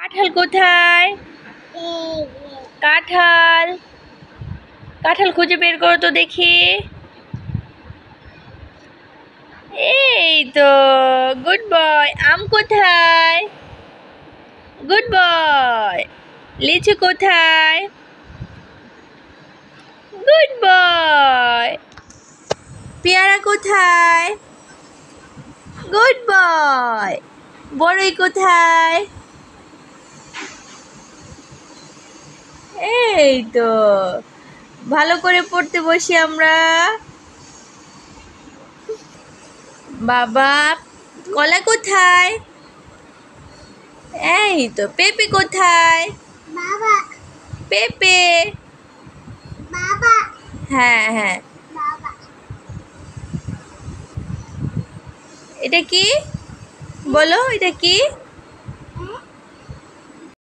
কাঁঠাল কোথায়? কাঁঠাল কাঁঠাল খুঁজে বের করো তো দেখি। এই তো, গুড বয়। আম কোথায়? Good boy. লিচু কোথায়? Good boy. পেয়ারা কোথায়? Good boy. বড়ই কোথায়? এই তো, ভালো করে পড়তে বসি আমরা। বাবা, কলা কোথায়? এই তো, পেঁপে কোথায়? বাবা পেঁপে। বাবা হ্যাঁ হ্যাঁ। বাবা এটা কি? বলো, এটা কি?